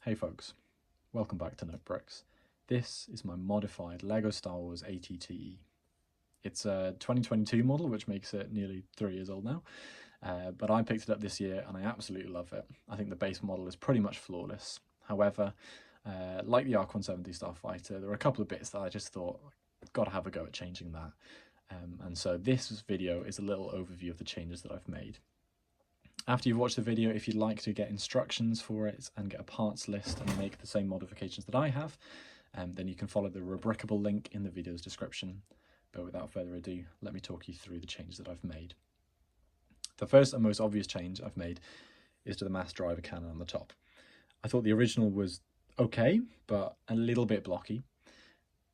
Hey folks, welcome back to Notebooks. This is my modified LEGO Star Wars ATTE. It's a 2022 model, which makes it nearly 3 years old now, but I picked it up this year and I absolutely love it. I think the base model is pretty much flawless. However, like the Arc 170 Starfighter, there are a couple of bits that I just thought, I've got to have a go at changing that. And so this video is a little overview of the changes that I've made. After you've watched the video, if you'd like to get instructions for it and get a parts list and make the same modifications that I have, then you can follow the rubricable link in the video's description. But without further ado, let me talk you through the changes that I've made. The first and most obvious change I've made is to the mass driver cannon on the top. I thought the original was okay, but a little bit blocky.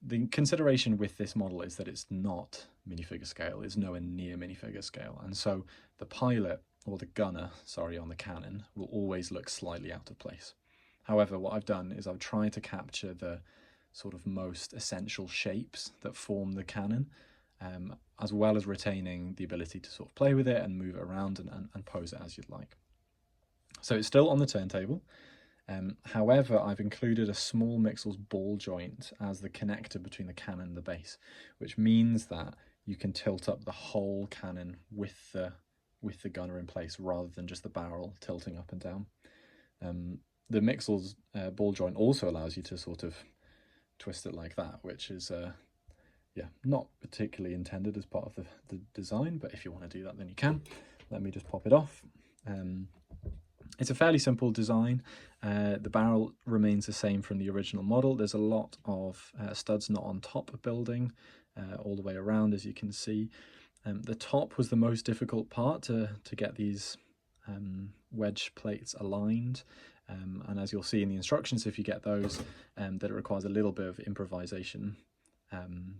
The consideration with this model is that it's not minifigure scale, it's nowhere near minifigure scale, and so the pilot, or the gunner, sorry, on the cannon will always look slightly out of place. However, what I've done is I've tried to capture the sort of most essential shapes that form the cannon, as well as retaining the ability to sort of play with it and move it around and pose it as you'd like. So it's still on the turntable. However, I've included a small Mixel's ball joint as the connector between the cannon and the base, which means that you can tilt up the whole cannon with the gunner in place rather than just the barrel tilting up and down. The Mixel's ball joint also allows you to sort of twist it like that, which is yeah, not particularly intended as part of the design, but if you want to do that, then you can. Let me just pop it off. It's a fairly simple design. The barrel remains the same from the original model. There's a lot of studs not on top of building all the way around, as you can see. The top was the most difficult part to get these wedge plates aligned, and as you'll see in the instructions, if you get those, that it requires a little bit of improvisation,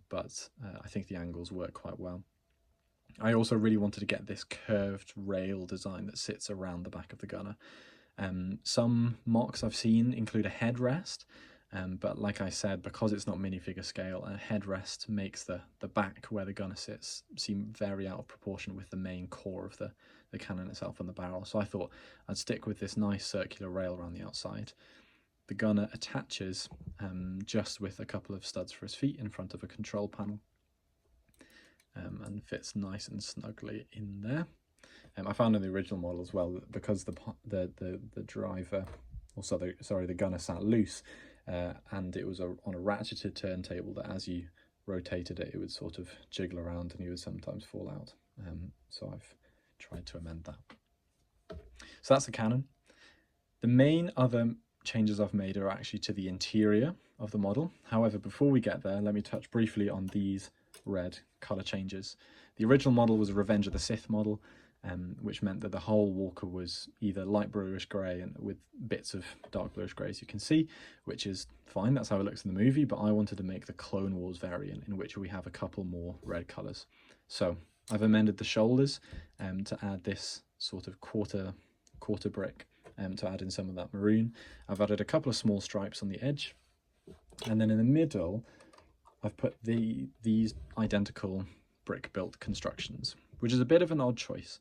but I think the angles work quite well. I also really wanted to get this curved rail design that sits around the back of the gunner. Some mocks I've seen include a headrest, but like I said, because it's not minifigure scale, a headrest makes the back where the gunner sits seem very out of proportion with the main core of the cannon itself and the barrel. So I thought I'd stick with this nice circular rail around the outside. The gunner attaches just with a couple of studs for his feet in front of a control panel, and fits nice and snugly in there. I found in the original model as well that because the driver, or sorry, the gunner sat loose, and it was on a ratcheted turntable, that as you rotated it, it would sort of jiggle around and you would sometimes fall out. So I've tried to amend that. So that's the cannon. The main other changes I've made are actually to the interior of the model. However, before we get there, let me touch briefly on these red colour changes. The original model was a Revenge of the Sith model, which meant that the whole walker was either light bluish grey and with bits of dark bluish grey, as you can see, which is fine, that's how it looks in the movie, but I wanted to make the Clone Wars variant in which we have a couple more red colours. So I've amended the shoulders to add this sort of quarter brick, to add in some of that maroon. I've added a couple of small stripes on the edge, and then in the middle I've put these identical brick-built constructions, which is a bit of an odd choice.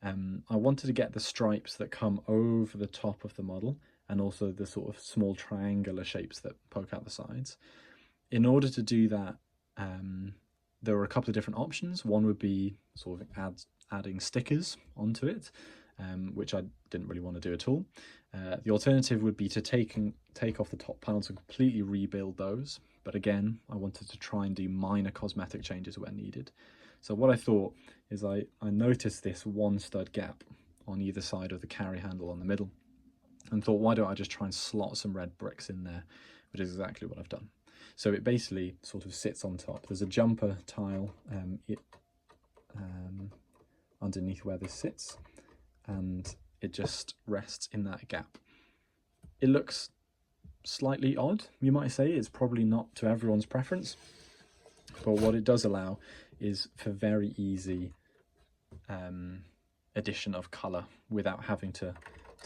I wanted to get the stripes that come over the top of the model and also the sort of small triangular shapes that poke out the sides. In order to do that, there were a couple of different options. One would be sort of adding stickers onto it, which I didn't really want to do at all. The alternative would be to take off the top panels and completely rebuild those. But again, I wanted to try and do minor cosmetic changes where needed. So what I thought is I noticed this one stud gap on either side of the carry handle on the middle, and thought, why don't I just try and slot some red bricks in there, which is exactly what I've done. So it basically sort of sits on top. There's a jumper tile underneath where this sits, and it just rests in that gap. It looks slightly odd, you might say. It's probably not to everyone's preference, but what it does allow is for very easy addition of colour without having to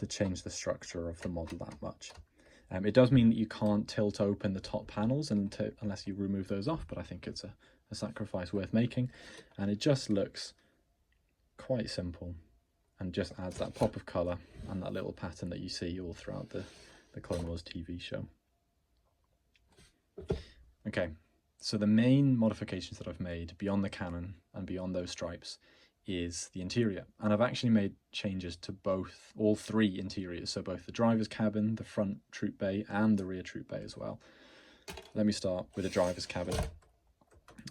change the structure of the model that much. It does mean that you can't tilt open the top panels unless you remove those off, but I think it's a sacrifice worth making, and it just looks quite simple and just adds that pop of colour and that little pattern that you see all throughout the Clone Wars TV show. Okay, so the main modifications that I've made beyond the cannon and beyond those stripes is the interior. And I've actually made changes to all three interiors, so both the driver's cabin, the front troop bay, and the rear troop bay as well. Let me start with the driver's cabin.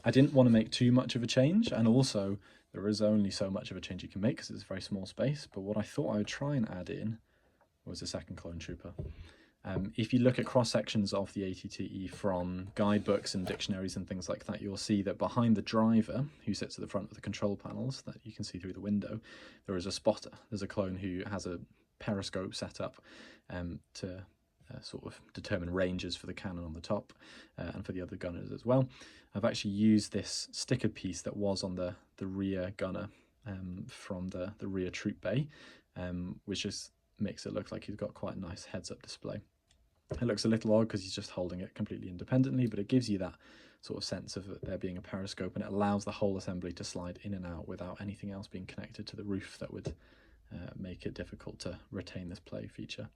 I didn't want to make too much of a change, and also there is only so much of a change you can make because it's a very small space, but what I thought I would try and add in was a second clone trooper. If you look at cross-sections of the ATTE from guidebooks and dictionaries and things like that, you'll see that behind the driver, who sits at the front of the control panels that you can see through the window, there is a spotter. There's a clone who has a periscope set up to sort of determine ranges for the cannon on the top and for the other gunners as well. I've actually used this sticker piece that was on the rear gunner from the rear troop bay, which just makes it look like he's got quite a nice heads-up display. It looks a little odd because he's just holding it completely independently, but it gives you that sort of sense of there being a periscope, and it allows the whole assembly to slide in and out without anything else being connected to the roof that would make it difficult to retain this play feature.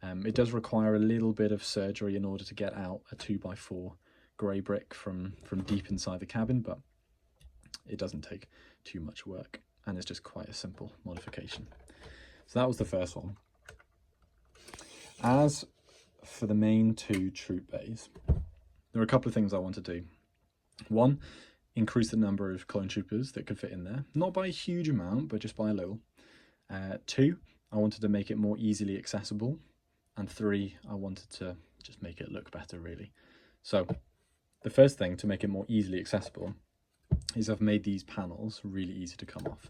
It does require a little bit of surgery in order to get out a 2x4 grey brick from deep inside the cabin, but it doesn't take too much work, and it's just quite a simple modification. So that was the first one. As for the main two troop bays, there are a couple of things I want to do. One, increase the number of clone troopers that could fit in there, not by a huge amount, but just by a little. Two, I wanted to make it more easily accessible. And three, I wanted to just make it look better, really. So the first thing to make it more easily accessible is I've made these panels really easy to come off.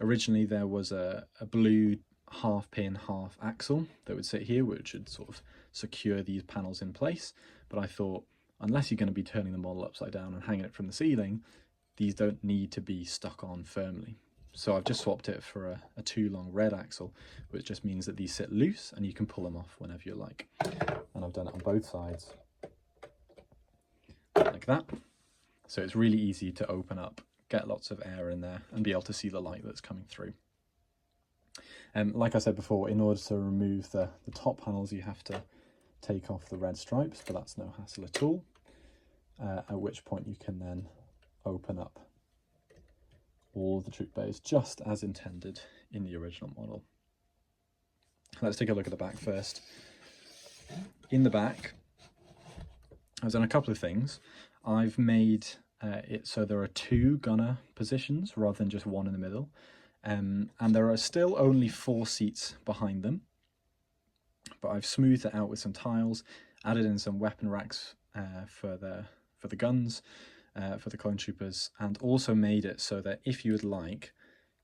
Originally there was a blue half pin, half axle that would sit here, which would sort of secure these panels in place. But I thought, unless you're going to be turning the model upside down and hanging it from the ceiling, these don't need to be stuck on firmly. So I've just swapped it for a too long red axle, which just means that these sit loose and you can pull them off whenever you like. And I've done it on both sides, like that. So it's really easy to open up, get lots of air in there, and be able to see the light that's coming through. Like I said before, in order to remove the top panels, you have to take off the red stripes, but that's no hassle at all. At which point you can then open up all of the troop bays just as intended in the original model. Let's take a look at the back first. In the back, I've done a couple of things. I've made it so there are two gunner positions rather than just one in the middle. And there are still only 4 seats behind them, but I've smoothed it out with some tiles, added in some weapon racks for the guns, for the clone troopers, and also made it so that if you would like,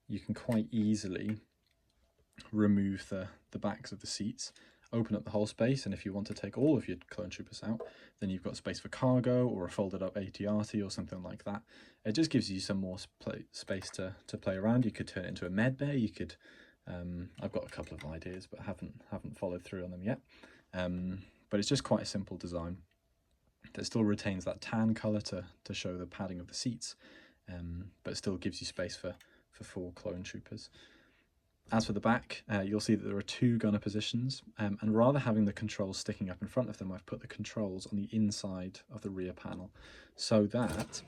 you can quite easily remove the backs of the seats, open up the whole space, and if you want to take all of your clone troopers out, then you've got space for cargo or a folded up AT-RT or something like that. It just gives you some more space to play around. You could turn it into a med bay. You could, I've got a couple of ideas, but haven't followed through on them yet. But it's just quite a simple design that still retains that tan colour to show the padding of the seats, but still gives you space for 4 clone troopers. As for the back, you'll see that there are 2 gunner positions, and rather having the controls sticking up in front of them, I've put the controls on the inside of the rear panel, so that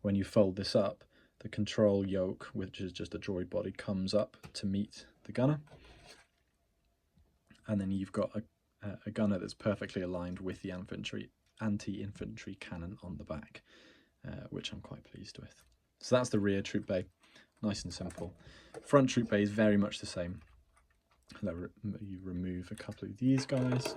when you fold this up, the control yoke, which is just a droid body, comes up to meet the gunner, and then you've got a gunner that's perfectly aligned with the anti-infantry cannon on the back, which I'm quite pleased with. So that's the rear troop bay. Nice and simple. Front troop bay is very much the same. You remove a couple of these guys.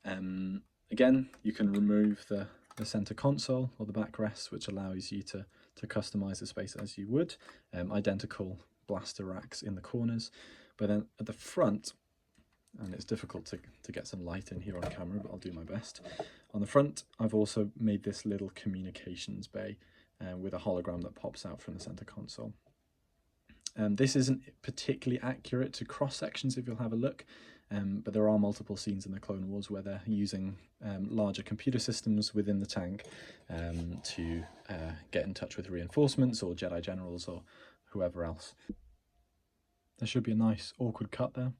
Again, you can remove the center console or the backrest, which allows you to customize the space as you would. Identical blaster racks in the corners. But then at the front, and it's difficult to get some light in here on camera, but I'll do my best. On the front, I've also made this little communications bay with a hologram that pops out from the center console. This isn't particularly accurate to cross-sections if you'll have a look, but there are multiple scenes in the Clone Wars where they're using larger computer systems within the tank to get in touch with reinforcements or Jedi generals or whoever else. there should be a nice awkward cut there.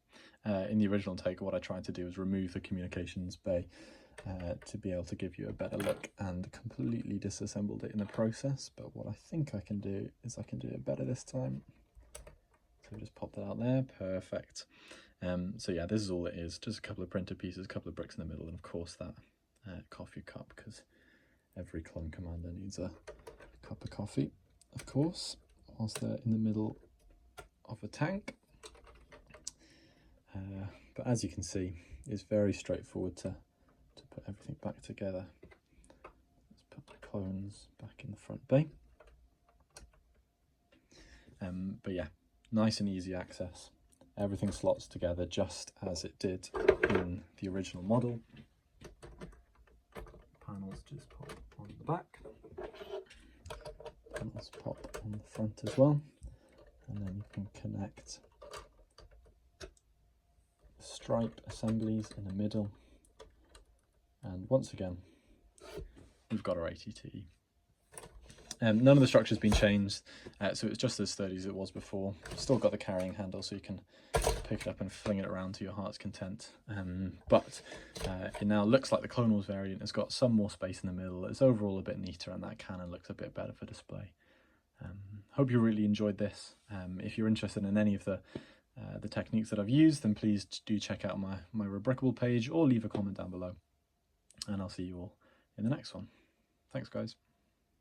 In the original take, what I tried to do was remove the communications bay to be able to give you a better look, and completely disassembled it in the process. But what I think I can do is I can do it better this time. So just pop that out there, perfect. So yeah, this is all it is, just a couple of printed pieces, a couple of bricks in the middle, and of course that coffee cup, because every clone commander needs a cup of coffee, of course, whilst they're in the middle of a tank. But as you can see, it's very straightforward to put everything back together. Let's put the clones back in the front bay. But yeah, nice and easy access. Everything slots together just as it did in the original model. Panels just pop on the back. Panels pop on the front as well. And then you can connect stripe assemblies in the middle, and once again we've got our ATTE. None of the structure's been changed, so it's just as sturdy as it was before. Still got the carrying handle, so you can pick it up and fling it around to your heart's content. But it now looks like the Clone Wars variant. It's got some more space in the middle. It's overall a bit neater, and that cannon looks a bit better for display. Hope you really enjoyed this. If you're interested in any of the techniques that I've used, then please do check out my Rebrickable page, or leave a comment down below. And I'll see you all in the next one. Thanks, guys.